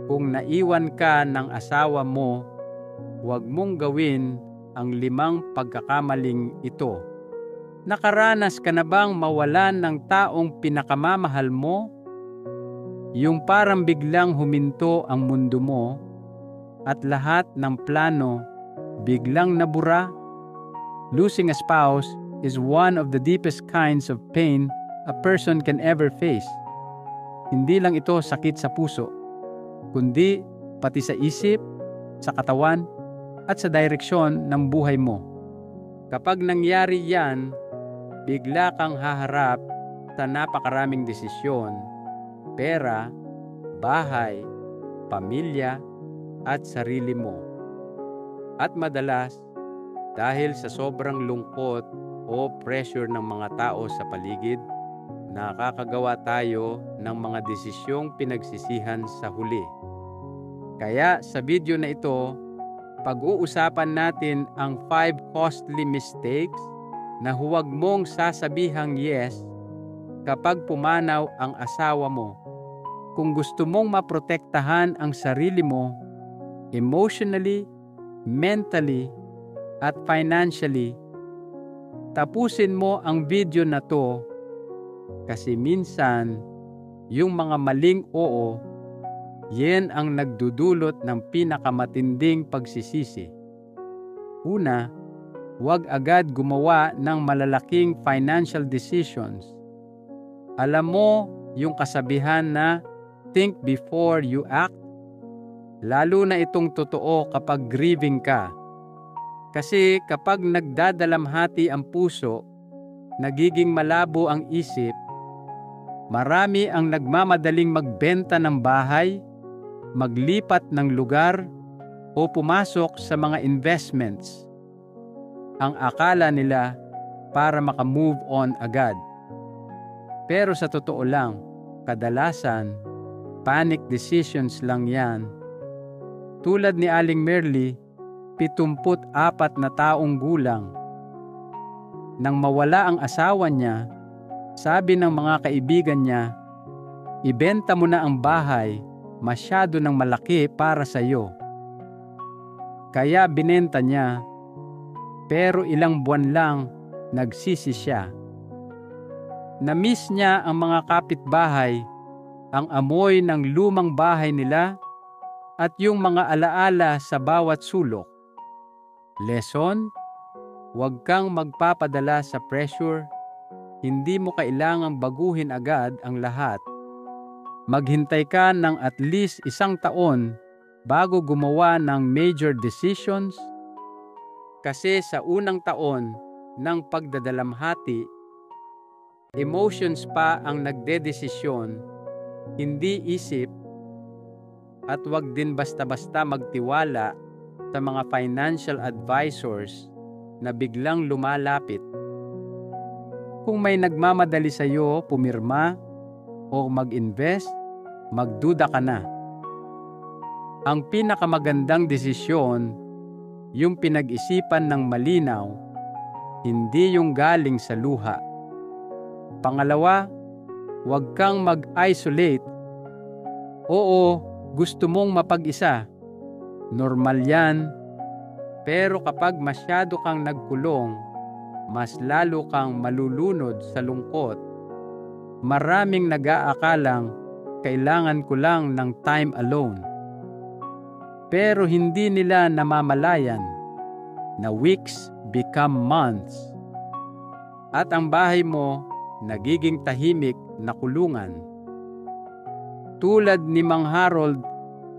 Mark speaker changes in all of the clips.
Speaker 1: Kung naiwan ka ng asawa mo, huwag mong gawin ang 5 pagkakamaling ito. Nakaranas ka na bang mawalan ng taong pinakamamahal mo? Yung parang biglang huminto ang mundo mo at lahat ng plano biglang nabura? Losing a spouse is one of the deepest kinds of pain a person can ever face. Hindi lang ito sakit sa puso, kundi pati sa isip, sa katawan, at sa direksyon ng buhay mo. Kapag nangyari yan, bigla kang haharap sa napakaraming desisyon, pera, bahay, pamilya, at sarili mo. At madalas, dahil sa sobrang lungkot o pressure ng mga tao sa paligid, nakakagawa tayo ng mga desisyong pinagsisihan sa huli. Kaya sa video na ito, pag-uusapan natin ang 5 costly mistakes na huwag mong sasabihang yes kapag pumanaw ang asawa mo. Kung gusto mong maprotektahan ang sarili mo, emotionally, mentally, at financially, tapusin mo ang video na to kasi minsan, yung mga maling oo, yan ang nagdudulot ng pinakamatinding pagsisisi. Una, huwag agad gumawa ng malalaking financial decisions. Alam mo yung kasabihan na think before you act? Lalo na itong totoo kapag grieving ka. Kasi kapag nagdadalamhati ang puso, nagiging malabo ang isip, marami ang nagmamadaling magbenta ng bahay, maglipat ng lugar, o pumasok sa mga investments. Ang akala nila para makamove on agad. Pero sa totoo lang, kadalasan, panic decisions lang yan. Tulad ni Aling Merly, 74 na taong gulang. Nang mawala ang asawa niya, sabi ng mga kaibigan niya, ibenta mo na ang bahay, masyado ng malaki para sa iyo. Kaya binenta niya, pero ilang buwan lang nagsisi siya. Na-miss niya ang mga kapitbahay, ang amoy ng lumang bahay nila, at yung mga alaala sa bawat sulok. Lesson? Huwag kang magpapadala sa pressure. Hindi mo kailangang baguhin agad ang lahat. Maghintay ka ng at least 1 taon bago gumawa ng major decisions. Kasi sa unang taon ng pagdadalamhati, emotions pa ang nagdedesisyon, hindi isip, at huwag din basta-basta magtiwala sa mga financial advisors na biglang lumalapit. Kung may nagmamadali sa iyo pumirma o mag-invest, magduda ka na. Ang pinakamagandang desisyon, yung pinag-isipan ng malinaw, hindi yung galing sa luha. Pangalawa, huwag kang mag-isolate. Oo, gusto mong mapag-isa. Normal yan. Pero kapag masyado kang nagkulong, mas lalo kang malulunod sa lungkot. Maraming nag-aakalang kailangan ko lang ng time alone. Pero hindi nila namamalayan na weeks become months. At ang bahay mo nagiging tahimik na kulungan. Tulad ni Mang Harold,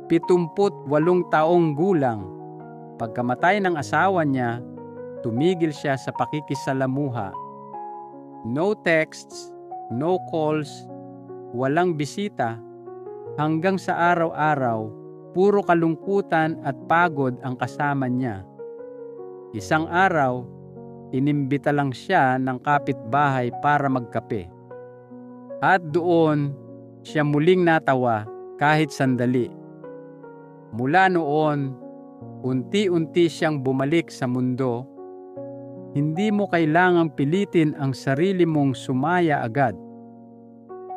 Speaker 1: 78 taong gulang, pagkamatay ng asawa niya, tumigil siya sa pakikisalamuha. No texts, no calls, walang bisita, hanggang sa araw-araw, puro kalungkutan at pagod ang kasama niya. Isang araw, inimbita lang siya ng kapitbahay para magkape. At doon, siya muling natawa kahit sandali. Mula noon, unti-unti siyang bumalik sa mundo. Hindi mo kailangang pilitin ang sarili mong sumaya agad.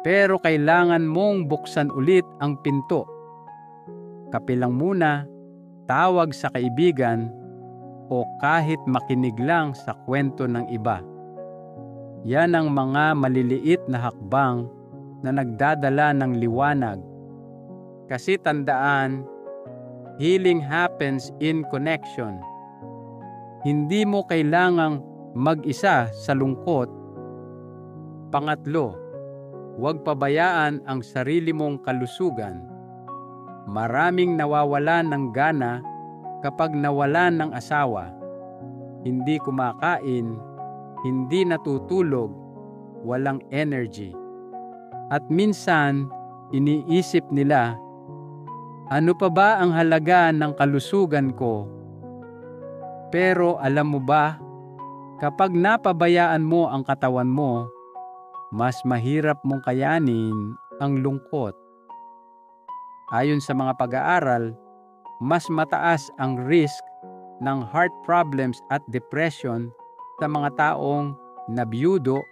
Speaker 1: Pero kailangan mong buksan ulit ang pinto. kape lang muna, tawag sa kaibigan, o kahit makinig lang sa kwento ng iba. Yan ang mga maliliit na hakbang na nagdadala ng liwanag. Kasi tandaan, healing happens in connection. Hindi mo kailangang mag-isa sa lungkot. Pangatlo, huwag pabayaan ang sarili mong kalusugan. Maraming nawawalan ng gana kapag nawalan ng asawa. Hindi kumakain, hindi natutulog, walang energy. At minsan, iniisip nila, ano pa ba ang halaga ng kalusugan ko? Pero alam mo ba, kapag napabayaan mo ang katawan mo, mas mahirap mong kayanin ang lungkot. Ayon sa mga pag-aaral, mas mataas ang risk ng heart problems at depression sa mga taong nabiyudo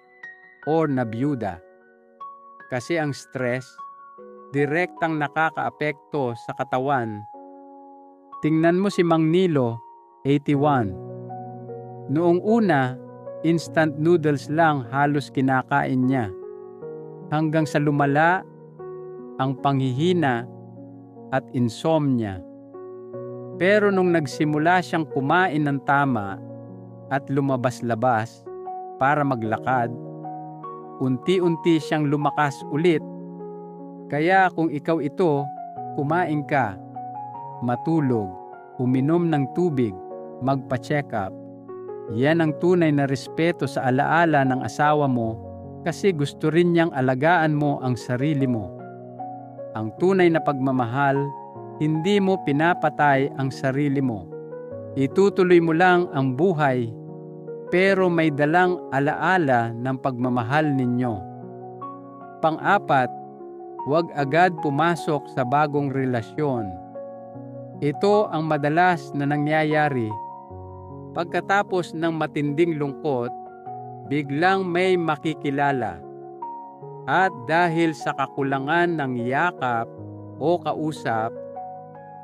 Speaker 1: o nabiyuda. Kasi ang stress, direktang nakakaapekto sa katawan. Tingnan mo si Mang Nilo, 81. Noong una, instant noodles lang halos kinakain niya. Hanggang sa lumala ang panghihina at insomnia. Pero nung nagsimula siyang kumain ng tama at lumabas-labas para maglakad, unti-unti siyang lumakas ulit. Kaya kung ikaw ito, kumain ka, matulog, uminom ng tubig, magpa-check up. Yan ang tunay na respeto sa alaala ng asawa mo kasi gusto rin niyang alagaan mo ang sarili mo. Ang tunay na pagmamahal, hindi mo pinapatay ang sarili mo. Itutuloy mo lang ang buhay, pero may dalang alaala ng pagmamahal ninyo. Pang-apat, huwag agad pumasok sa bagong relasyon. Ito ang madalas na nangyayari. Pagkatapos ng matinding lungkot, biglang may makikilala. At dahil sa kakulangan ng yakap o kausap,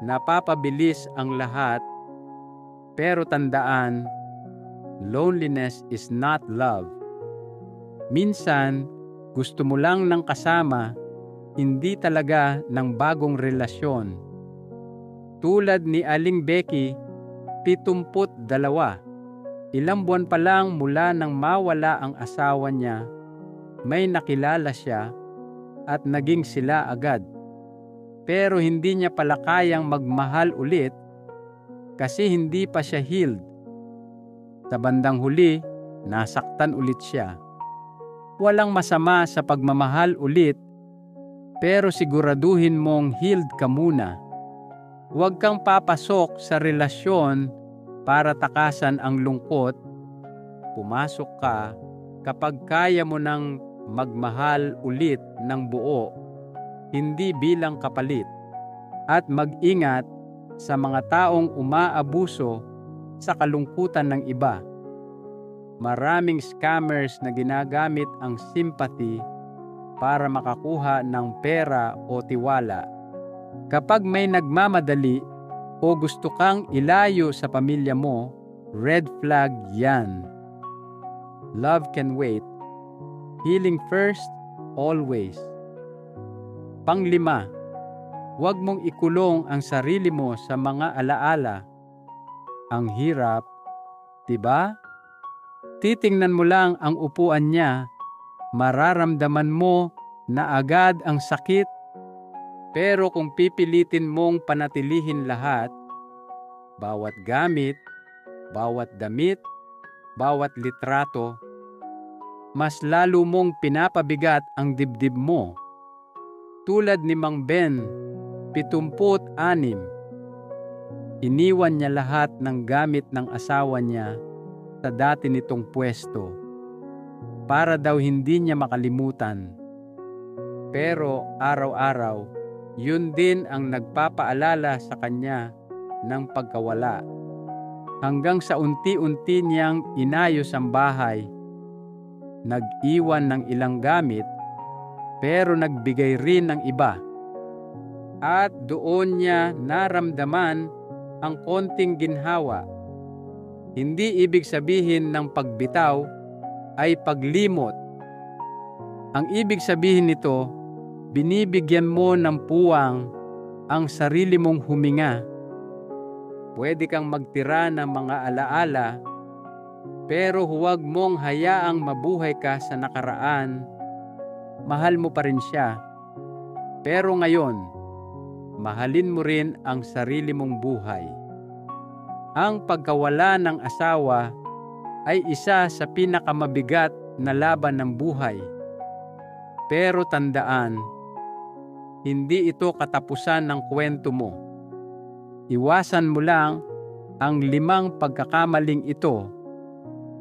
Speaker 1: napapabilis ang lahat. Pero tandaan, loneliness is not love. Minsan, gusto mo lang ng kasama, hindi talaga ng bagong relasyon. Tulad ni Aling Becky, 72. Ilang buwan pa lang mula nang mawala ang asawa niya, may nakilala siya at naging sila agad. Pero hindi niya pala kayang magmahal ulit kasi hindi pa siya healed. Sa bandang huli, nasaktan ulit siya. Walang masama sa pagmamahal ulit, pero siguraduhin mong healed ka muna. Huwag kang papasok sa relasyon para takasan ang lungkot. Pumasok ka kapag kaya mo nang magmahal ulit ng buo, hindi bilang kapalit. At mag-ingat sa mga taong umaabuso sa kalungkutan ng iba. Maraming scammers na ginagamit ang sympathy para makakuha ng pera o tiwala. Kapag may nagmamadali o gusto kang ilayo sa pamilya mo, red flag yan. Love can wait. Healing first, always. Pang-5, huwag mong ikulong ang sarili mo sa mga alaala. Ang hirap, diba? Titingnan mo lang ang upuan niya, mararamdaman mo na agad ang sakit. Pero kung pipilitin mong panatilihin lahat, bawat gamit, bawat damit, bawat litrato, mas lalo mong pinapabigat ang dibdib mo. Tulad ni Mang Ben, 76, iniwan niya lahat ng gamit ng asawa niya sa dati nitong pwesto para daw hindi niya makalimutan. Pero araw-araw, yun din ang nagpapaalala sa kanya ng pagkawala. Hanggang sa unti-unti niyang inayos ang bahay, nag-iwan ng ilang gamit, pero nagbigay rin ng iba. at doon niya naramdaman ang konting ginhawa. Hindi ibig sabihin ng pagbitaw ay paglimot. Ang ibig sabihin nito, binibigyan mo ng puwang ang sarili mong huminga. Pwede kang magtira ng mga alaala, pero huwag mong hayaang mabuhay ka sa nakaraan. Mahal mo pa rin siya. Pero ngayon, mahalin mo rin ang sarili mong buhay. Ang pagkawala ng asawa ay isa sa pinakamabigat na laban ng buhay. Pero tandaan, hindi ito katapusan ng kwento mo. Iwasan mo lang ang 5 pagkakamaling ito.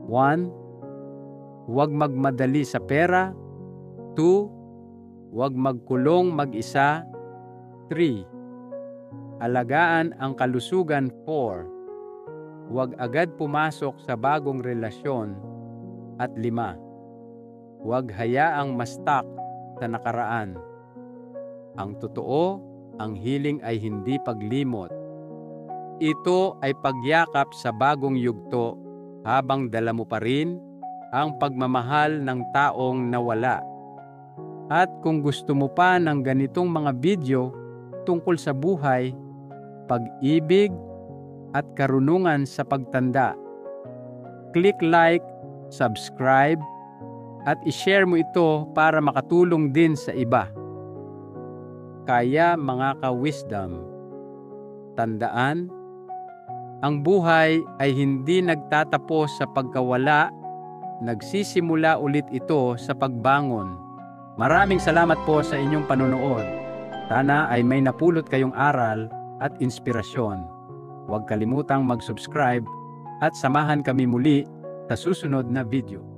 Speaker 1: 1. Huwag magmadali sa pera. 2. Huwag magkulong mag-isa. 3. Alagaan ang kalusugan. 4. Huwag agad pumasok sa bagong relasyon. At 5. Huwag hayaang ma-stuck sa nakaraan. Ang totoo, ang healing ay hindi paglimot. Ito ay pagyakap sa bagong yugto habang dala mo pa rin ang pagmamahal ng taong nawala. At kung gusto mo pa ng ganitong mga video tungkol sa buhay, pag-ibig at karunungan sa pagtanda, click like, subscribe, at i-share mo ito para makatulong din sa iba. Kaya mga ka-wisdom, tandaan, ang buhay ay hindi nagtatapos sa pagkawala, nagsisimula ulit ito sa pagbangon. Maraming salamat po sa inyong panonood. Sana ay may napulot kayong aral at inspirasyon. Huwag kalimutang mag-subscribe at samahan kami muli sa susunod na video.